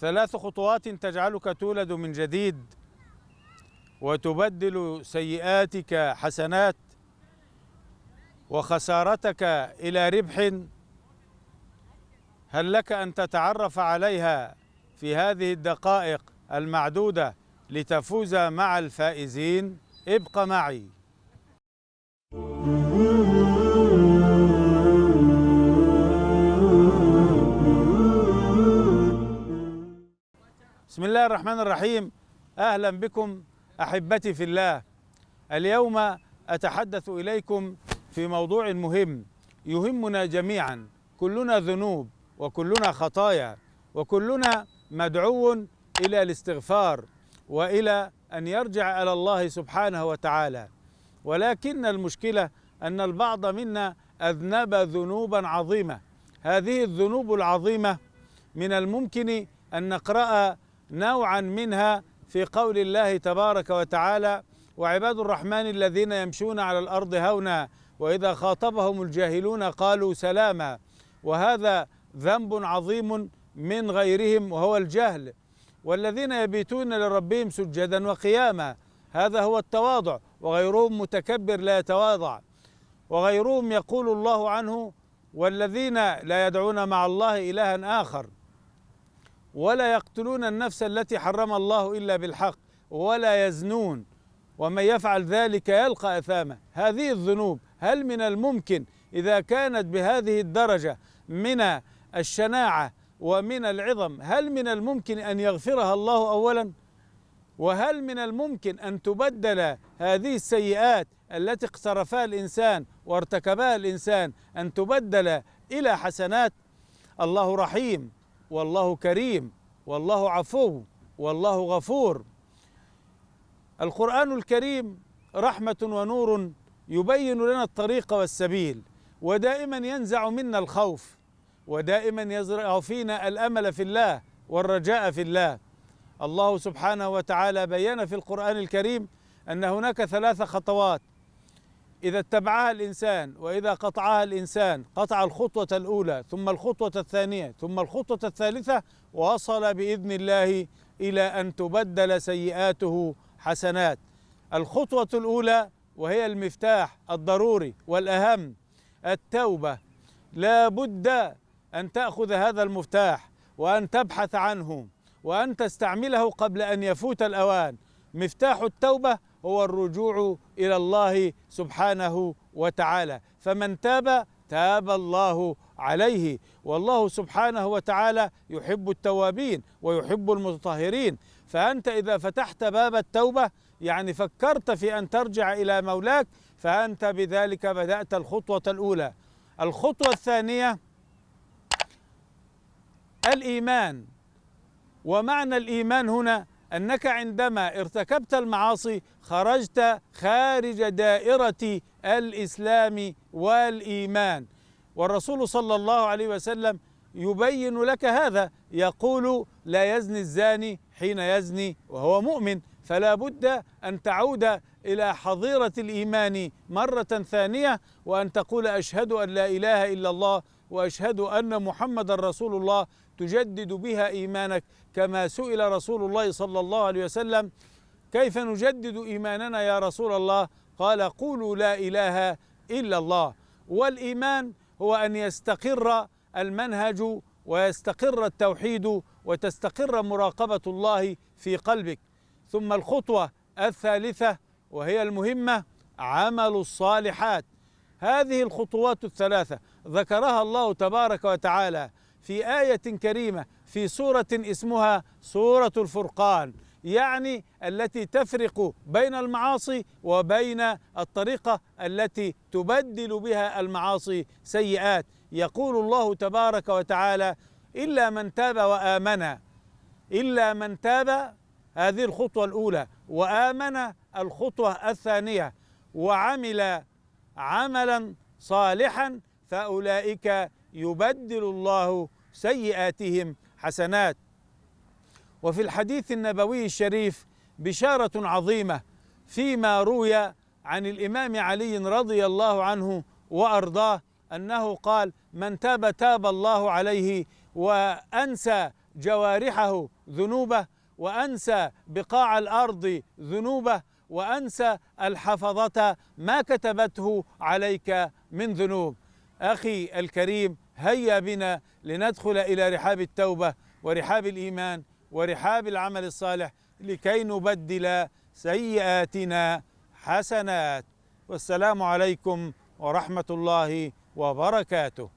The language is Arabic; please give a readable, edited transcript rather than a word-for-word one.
3 خطوات تجعلك تولد من جديد وتبدل سيئاتك حسنات وخسارتك إلى ربح. هل لك أن تتعرف عليها في هذه الدقائق المعدودة لتفوز مع الفائزين؟ ابق معي. بسم الله الرحمن الرحيم. أهلا بكم أحبتي في الله. اليوم أتحدث إليكم في موضوع مهم يهمنا جميعا. كلنا ذنوب وكلنا خطايا وكلنا مدعو إلى الاستغفار وإلى أن يرجع إلى الله سبحانه وتعالى، ولكن المشكلة أن البعض منا أذنب ذنوبا عظيمة. هذه الذنوب العظيمة من الممكن أن نقرأ نوعا منها في قول الله تبارك وتعالى: وعباد الرحمن الذين يمشون على الأرض هونا وإذا خاطبهم الجاهلون قالوا سلاما. وهذا ذنب عظيم من غيرهم وهو الجهل. والذين يبيتون لربهم سجدا وقياما، هذا هو التواضع، وغيرهم متكبر لا يتواضع. وغيرهم يقول الله عنه: والذين لا يدعون مع الله إلها آخر ولا يقتلون النفس التي حرم الله إلا بالحق ولا يزنون ومن يفعل ذلك يلقى أثاما. هذه الذنوب هل من الممكن إذا كانت بهذه الدرجة من الشناعة ومن العظم، هل من الممكن أن يغفرها الله أولا؟ وهل من الممكن أن تبدل هذه السيئات التي اقترفها الإنسان وارتكبها الإنسان أن تبدل إلى حسنات؟ الله رحيم والله كريم والله عفو والله غفور. القرآن الكريم رحمة ونور يبين لنا الطريق والسبيل، ودائما ينزع منا الخوف، ودائما يزرع فينا الأمل في الله والرجاء في الله. الله سبحانه وتعالى بين في القرآن الكريم أن هناك 3 خطوات إذا اتبعها الإنسان وإذا قطعها الإنسان، قطع الخطوة الأولى ثم الخطوة الثانية ثم الخطوة الثالثة، وصل بإذن الله إلى أن تبدل سيئاته حسنات. الخطوة الأولى وهي المفتاح الضروري والأهم، التوبة. لا بد أن تأخذ هذا المفتاح وأن تبحث عنه وأن تستعمله قبل أن يفوت الأوان. مفتاح التوبة هو الرجوع إلى الله سبحانه وتعالى، فمن تاب تاب الله عليه، والله سبحانه وتعالى يحب التوابين ويحب المتطهرين. فأنت إذا فتحت باب التوبة يعني فكرت في أن ترجع إلى مولاك، فأنت بذلك بدأت الخطوة الأولى. الخطوة الثانية الإيمان. ومعنى الإيمان هنا أنك عندما ارتكبت المعاصي خرجت خارج دائرة الإسلام والإيمان، والرسول صلى الله عليه وسلم يبين لك هذا، يقول: لا يزني الزاني حين يزني وهو مؤمن. فلا بد أن تعود إلى حظيرة الإيمان مرة ثانية وأن تقول: أشهد أن لا إله إلا الله وأشهد أن محمد رسول الله، تجدد بها إيمانك. كما سئل رسول الله صلى الله عليه وسلم: كيف نجدد إيماننا يا رسول الله؟ قال: قولوا لا إله إلا الله. والإيمان هو أن يستقر المنهج ويستقر التوحيد وتستقر مراقبة الله في قلبك. ثم الخطوة الثالثة وهي المهمة، عمل الصالحات. هذه الخطوات ال3 ذكرها الله تبارك وتعالى في آية كريمة في سورة اسمها سورة الفرقان، يعني التي تفرق بين المعاصي وبين الطريقة التي تبدل بها المعاصي سيئات. يقول الله تبارك وتعالى: إلا من تاب وآمن. إلا من تاب، هذه الخطوة الأولى، وآمن الخطوة الثانية، وعمل عملا صالحا فأولئك يبدل الله سيئاتهم حسنات. وفي الحديث النبوي الشريف بشارة عظيمة فيما روي عن الإمام علي رضي الله عنه وأرضاه أنه قال: من تاب تاب الله عليه وأنسى جوارحه ذنوبه، وأنسى بقاع الأرض ذنوبه، وأنسى الحفظة ما كتبته عليك من ذنوب. أخي الكريم، هيا بنا لندخل إلى رحاب التوبة ورحاب الإيمان ورحاب العمل الصالح لكي نبدل سيئاتنا حسنات. والسلام عليكم ورحمة الله وبركاته.